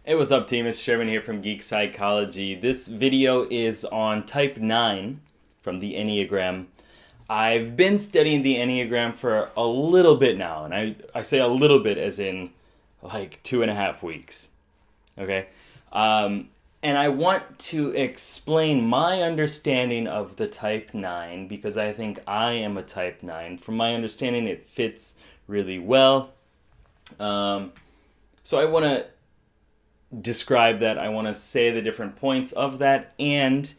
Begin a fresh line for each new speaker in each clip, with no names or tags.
Hey, what's up, team? It's Sherman here from Geek Psychology. This video is on type 9 from the Enneagram. I've been studying the Enneagram for a little bit now, and I say a little bit as in like 2.5 weeks. Okay? And I want to explain my understanding of the type 9 because I think I am a type 9. From my understanding, it fits really well. So I want to describe that. I want to say the different points of that, and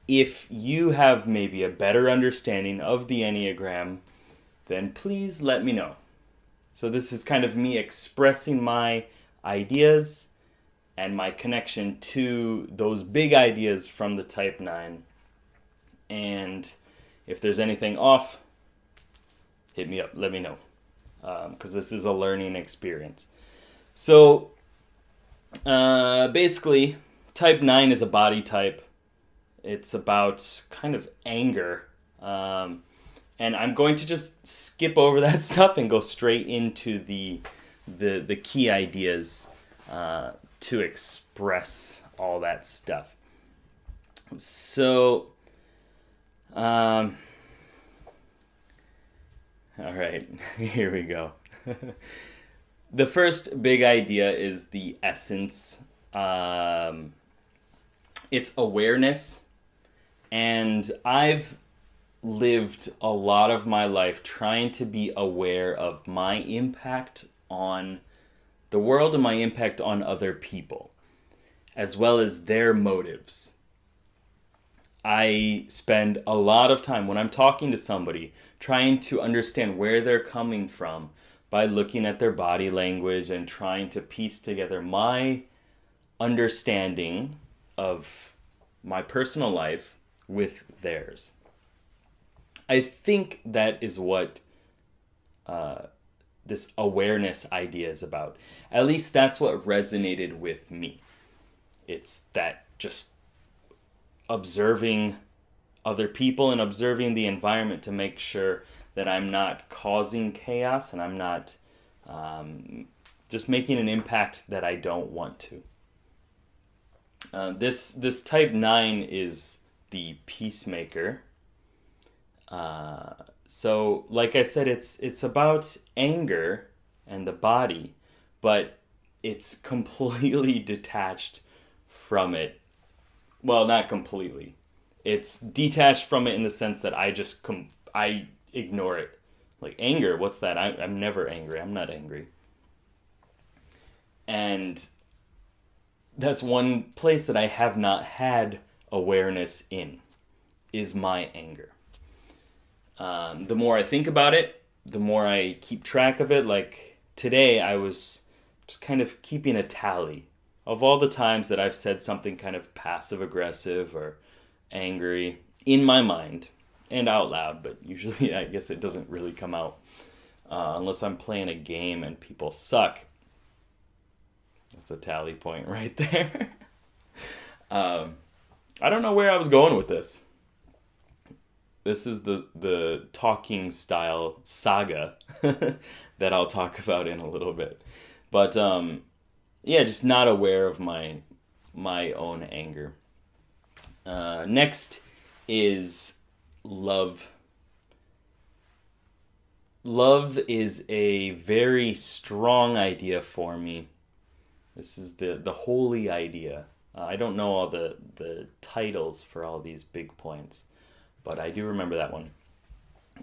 if you have maybe a better understanding of the Enneagram, then please let me know. So this is kind of me expressing my ideas and my connection to those big ideas from the type 9. And if there's anything off, hit me up, let me know, because this is a learning experience. So basically, type 9 is a body type. It's about kind of anger. And I'm going to just skip over that stuff and go straight into the key ideas to express all that stuff. So, all right, here we go. The first big idea is the essence. It's awareness. And I've lived a lot of my life trying to be aware of my impact on the world and my impact on other people, as well as their motives. I spend a lot of time when I'm talking to somebody trying to understand where they're coming from by looking at their body language and trying to piece together my understanding of my personal life with theirs. I think that is what this awareness idea is about. At least that's what resonated with me. It's that just observing other people and observing the environment to make sure that I'm not causing chaos and I'm not just making an impact that I don't want to. This type 9 is the peacemaker. So, like I said, it's about anger and the body, but it's completely detached from it. Well, not completely. It's detached from it in the sense that I ignore it. Like anger, what's that? I'm never angry. I'm not angry. And that's one place that I have not had awareness in, is my anger. The more I think about it, the more I keep track of it. Like today, I was just kind of keeping a tally of all the times that I've said something kind of passive-aggressive or angry in my mind and out loud, but usually I guess it doesn't really come out unless I'm playing a game and people suck. That's a tally point right there. I don't know where I was going with this. This is the talking style saga that I'll talk about in a little bit. But yeah, just not aware of my own anger. Next is love. Love is a very strong idea for me. This is the holy idea. I don't know all the titles for all these big points, but I do remember that one.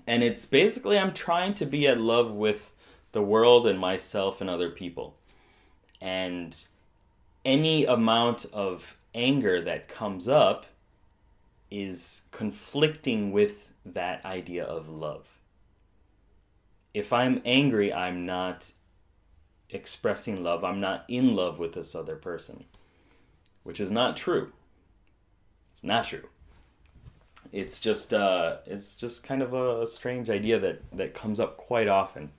And it's basically I'm trying to be at love with the world and myself and other people. And any amount of anger that comes up is conflicting with that idea of love. If I'm angry, I'm not expressing love. I'm not in love with this other person, which is not true. It's not true. It's just kind of a strange idea that comes up quite often.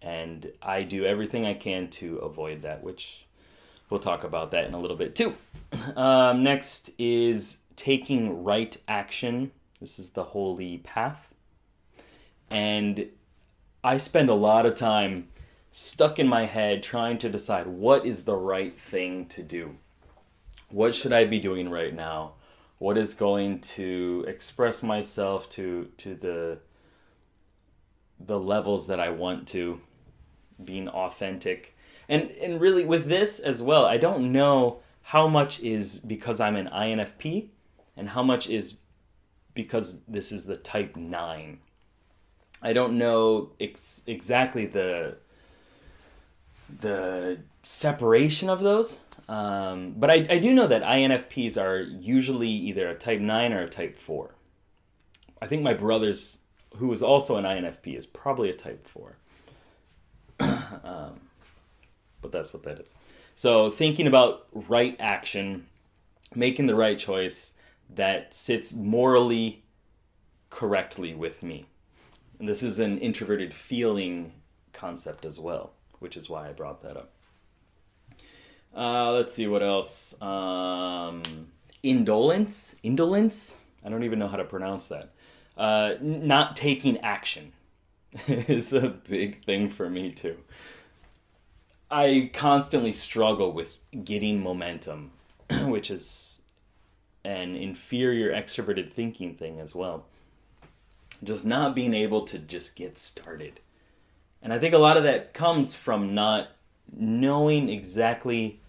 And I do everything I can to avoid that, which we'll talk about that in a little bit too. Next is taking right action. This is the holy path. And I spend a lot of time stuck in my head trying to decide what is the right thing to do. What should I be doing right now? What is going to express myself to the levels that I want to, being authentic. And really with this as well, I don't know how much is because I'm an INFP and how much is because this is the type 9. I don't know exactly the separation of those. But I do know that INFPs are usually either a type 9 or a type 4. I think my brother's, who is also an INFP, is probably a type 4. But that's what that is. So thinking about right action, making the right choice that sits morally correctly with me. And this is an introverted feeling concept as well, which is why I brought that up. Let's see what else. Indolence? I don't even know how to pronounce that. Not taking action is a big thing for me too. I constantly struggle with getting momentum, which is an inferior extroverted thinking thing as well. Just not being able to just get started. And I think a lot of that comes from not knowing exactly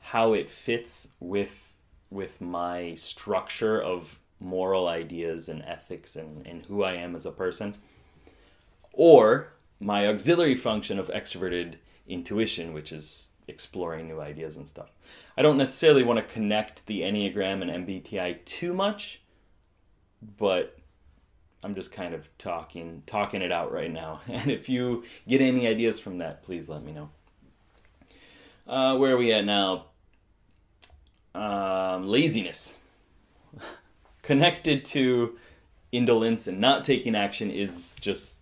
how it fits with my structure of moral ideas and ethics and who I am as a person. Or my auxiliary function of extroverted intuition, which is exploring new ideas and stuff. I don't necessarily want to connect the Enneagram and MBTI too much, but I'm just kind of talking it out right now. And if you get any ideas from that, please let me know. Where are we at now? Laziness. Connected to indolence and not taking action is just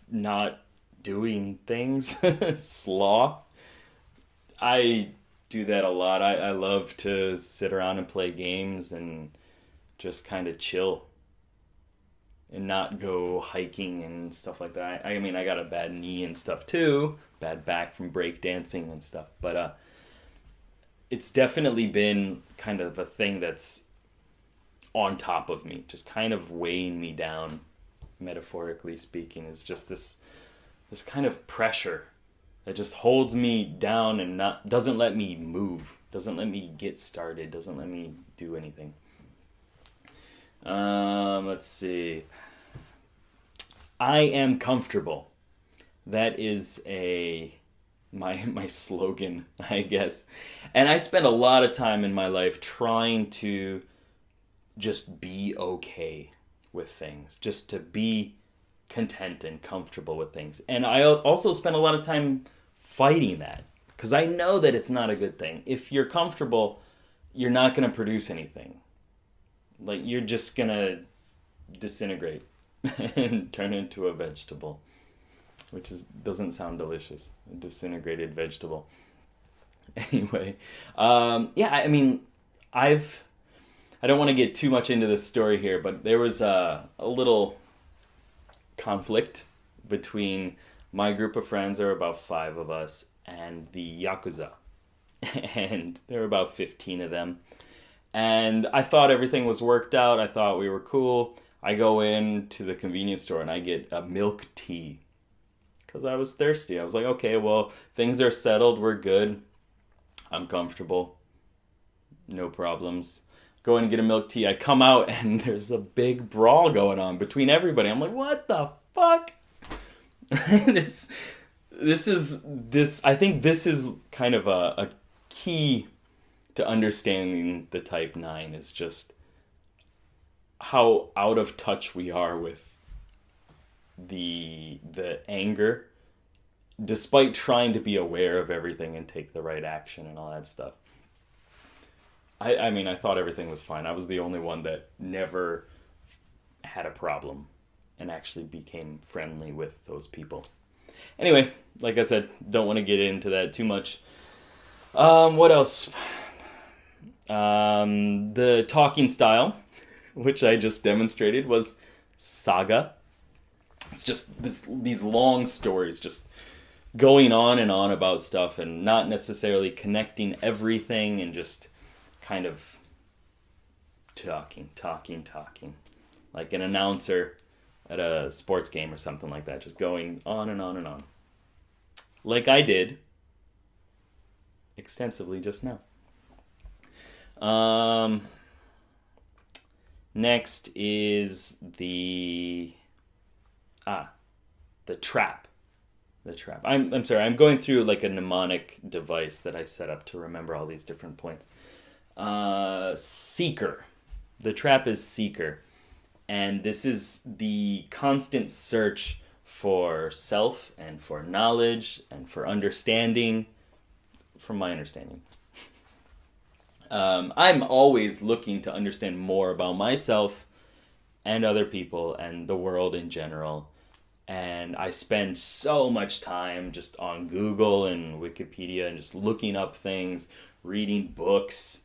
not doing things. Sloth. I do that a lot. I love to sit around and play games and just kind of chill and not go hiking and stuff like that. I mean, I got a bad knee and stuff too, bad back from break dancing and stuff, but it's definitely been kind of a thing that's on top of me, just kind of weighing me down, metaphorically speaking, is just this kind of pressure that just holds me down and doesn't let me move, doesn't let me get started, doesn't let me do anything. Let's see. I am comfortable. That is my slogan, I guess. And I spent a lot of time in my life trying to just be okay with things, just to be content and comfortable with things. And I also spent a lot of time fighting that, because I know that it's not a good thing. If you're comfortable, you're not going to produce anything. Like, you're just going to disintegrate and turn into a vegetable, which doesn't sound delicious. A disintegrated vegetable. Anyway, yeah, I mean, I don't want to get too much into this story here, but there was a little conflict between my group of friends. There were about 5 of us, and the Yakuza. And there were about 15 of them. And I thought everything was worked out. I thought we were cool. I go into the convenience store and I get a milk tea because I was thirsty. I was like, okay, well, things are settled. We're good. I'm comfortable. No problems. Go in and get a milk tea. I come out and there's a big brawl going on between everybody. I'm like, what the fuck? I think this is kind of a key to understanding the type 9, is just how out of touch we are with the anger, despite trying to be aware of everything and take the right action and all that stuff. I mean, I thought everything was fine. I was the only one that never had a problem and actually became friendly with those people. Anyway, like I said, don't want to get into that too much. What else? The talking style, which I just demonstrated, was saga. It's just these long stories, just going on and on about stuff and not necessarily connecting everything and just kind of talking. Like an announcer at a sports game or something like that, just going on and on and on. Like I did extensively just now. Next is the trap. The trap. I'm sorry, I'm going through like a mnemonic device that I set up to remember all these different points. Seeker. The trap is seeker. And this is the constant search for self and for knowledge and for understanding, from my understanding. I'm always looking to understand more about myself and other people and the world in general. And I spend so much time just on Google and Wikipedia and just looking up things, reading books,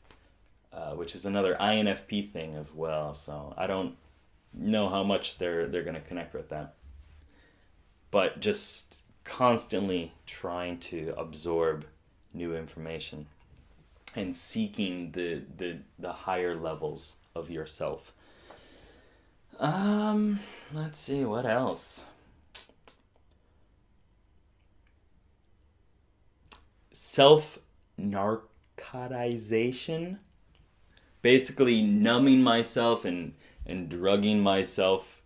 which is another INFP thing as well. So I don't know how much they're going to connect with that. But just constantly trying to absorb new information and seeking the higher levels of yourself. Let's see, what else? Self-narcotization. Basically numbing myself and drugging myself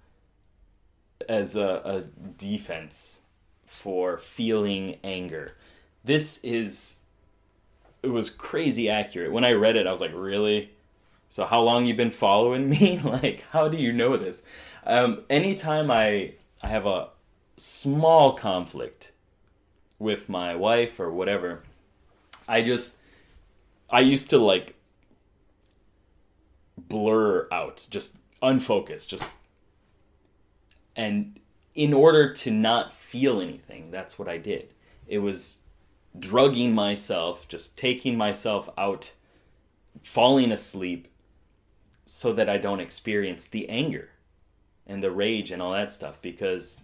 as a defense for feeling anger. It was crazy accurate. When I read it, I was like, really? So how long you been following me? Like, how do you know this? Anytime I have a small conflict with my wife or whatever, I used to like blur out, just unfocus, and in order to not feel anything, that's what I did. It was drugging myself, just taking myself out, falling asleep, so that I don't experience the anger and the rage and all that stuff. Because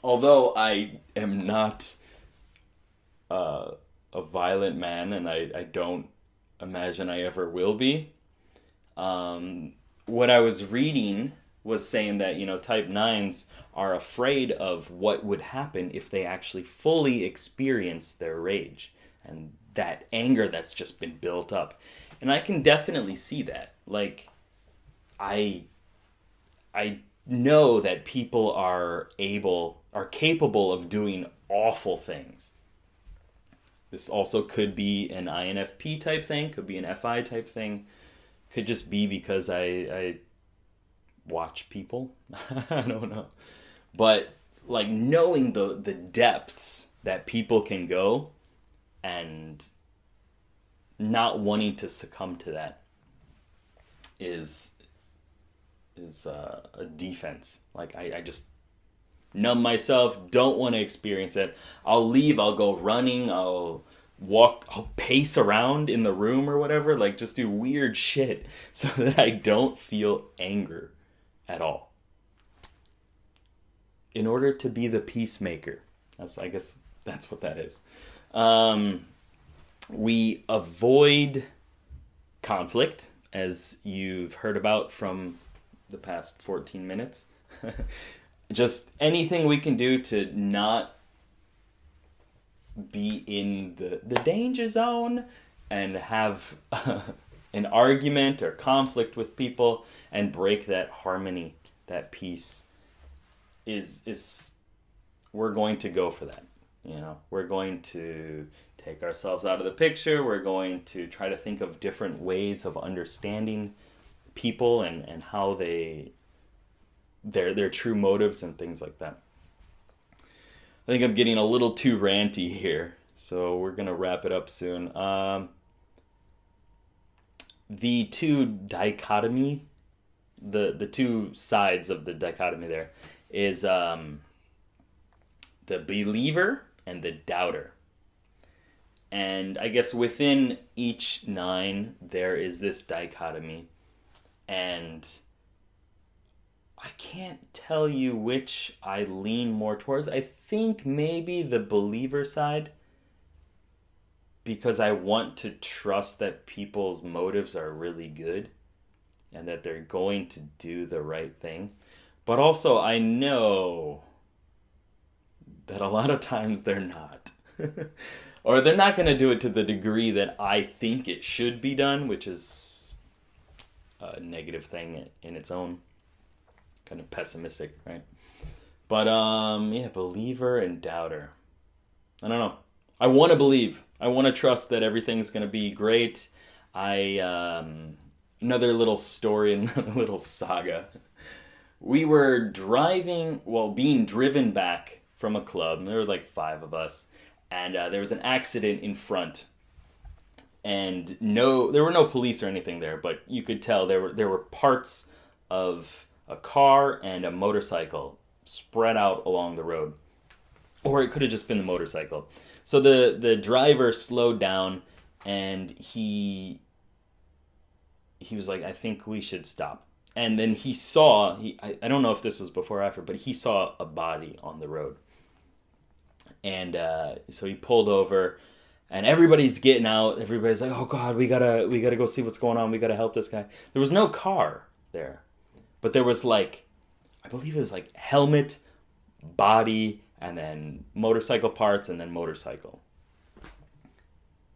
although I am not a violent man, and I don't imagine I ever will be, what I was reading was saying that, type 9s are afraid of what would happen if they actually fully experience their rage and that anger that's just been built up. And I can definitely see that. Like, I know that people are capable of doing awful things. This also could be an INFP type thing, could be an FI type thing, could just be because I watch people. I don't know. But like knowing the depths that people can go and not wanting to succumb to that is a defense. Like I just numb myself, don't want to experience it. I'll leave, I'll go running, I'll pace around in the room or whatever, like just do weird shit so that I don't feel anger at all. In order to be the peacemaker. I guess that's what that is. We avoid conflict, as you've heard about from the past 14 minutes. Just anything we can do to not be in the danger zone and have an argument or conflict with people and break that harmony, that peace, is we're going to go for that. We're going to take ourselves out of the picture. We're going to try to think of different ways of understanding people and how their true motives and things like that. I think I'm getting a little too ranty here, so we're going to wrap it up soon. The two dichotomy, the two sides of the dichotomy there is the believer and the doubter. And I guess within each 9, there is this dichotomy. And I can't tell you which I lean more towards. I think maybe the believer side, because I want to trust that people's motives are really good and that they're going to do the right thing. But also, I know that a lot of times they're not. Or they're not going to do it to the degree that I think it should be done, which is a negative thing in its own. Kind of pessimistic, right? But, yeah, believer and doubter. I don't know. I want to believe. I want to trust that everything's going to be great. Another little story, another little saga. We were being driven back from a club. There were like 5 of us. And there was an accident in front. And there were no police or anything there, but you could tell there were parts of a car and a motorcycle spread out along the road. Or it could have just been the motorcycle. So the driver slowed down and he was like, I think we should stop. And then he saw, I don't know if this was before or after, but he saw a body on the road. And so he pulled over and everybody's getting out. Everybody's like, oh God, we gotta go see what's going on. We gotta help this guy. There was no car there, but there was like, I believe it was like helmet, body, and then motorcycle parts, and then motorcycle.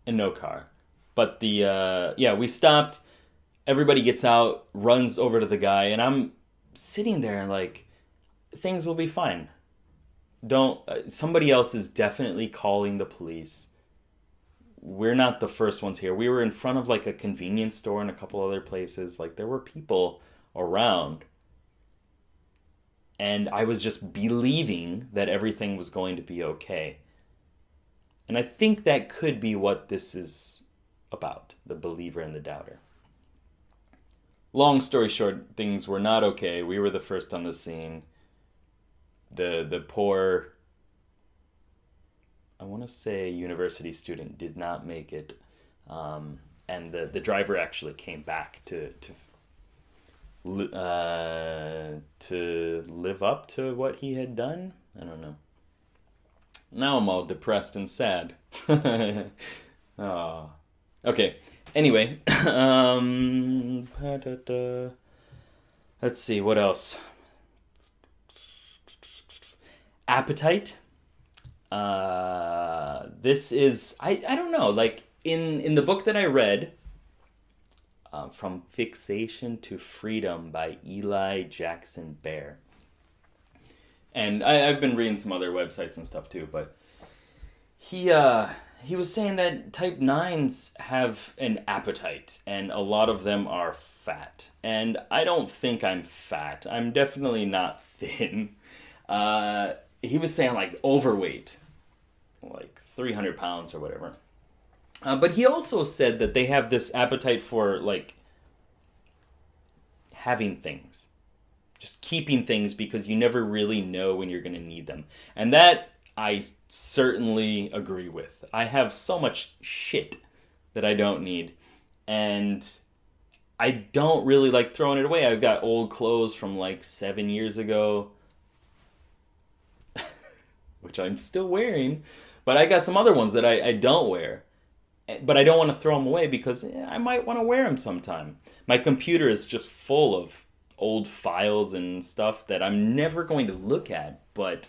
And no car. But we stopped. Everybody gets out, runs over to the guy, and I'm sitting there and like, things will be fine. Somebody else is definitely calling the police. We're not the first ones here. We were in front of like a convenience store and a couple other places. Like there were people around. And I was just believing that everything was going to be okay. And I think that could be what this is about, the believer and the doubter. Long story short, things were not okay. We were the first on the scene. The poor, I want to say university student did not make it. And the driver actually came back to live up to what he had done. I don't know. Now I'm all depressed and sad. Oh. Okay. Anyway, let's see what else. Appetite. This is I don't know. Like in the book that I read. From Fixation to Freedom by Eli Jackson Bear. And I've been reading some other websites and stuff too, but he was saying that type 9s have an appetite, and a lot of them are fat. And I don't think I'm fat. I'm definitely not thin. He was saying like overweight, like 300 pounds or whatever. But he also said that they have this appetite for, like, having things. Just keeping things because you never really know when you're going to need them. And that I certainly agree with. I have so much shit that I don't need. And I don't really like throwing it away. I've got old clothes from, like, 7 years ago. Which I'm still wearing. But I got some other ones that I don't wear. But I don't want to throw them away because I might want to wear them sometime. My computer is just full of old files and stuff that I'm never going to look at, but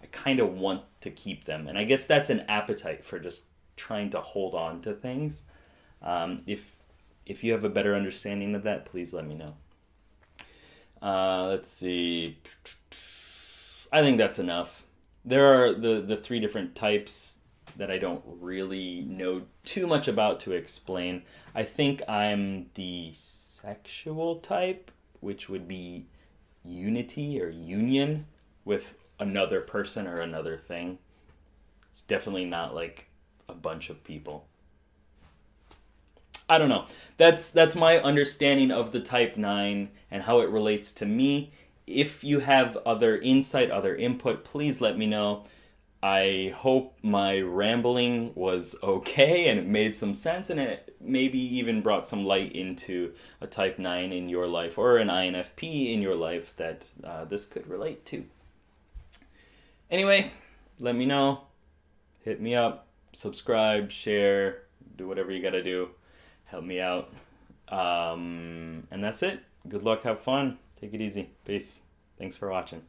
I kind of want to keep them. And I guess that's an appetite for just trying to hold on to things. If you have a better understanding of that, please let me know. Let's see. I think that's enough. There are the 3 different types that I don't really know too much about to explain. I think I'm the sexual type, which would be unity or union with another person or another thing. It's definitely not like a bunch of people. I don't know. That's my understanding of the type 9 and how it relates to me. If you have other insight, other input, please let me know. I hope my rambling was okay and it made some sense and it maybe even brought some light into a type 9 in your life or an INFP in your life that this could relate to. Anyway, let me know. Hit me up. Subscribe, share, do whatever you gotta do. Help me out. And that's it. Good luck, have fun. Take it easy. Peace. Thanks for watching.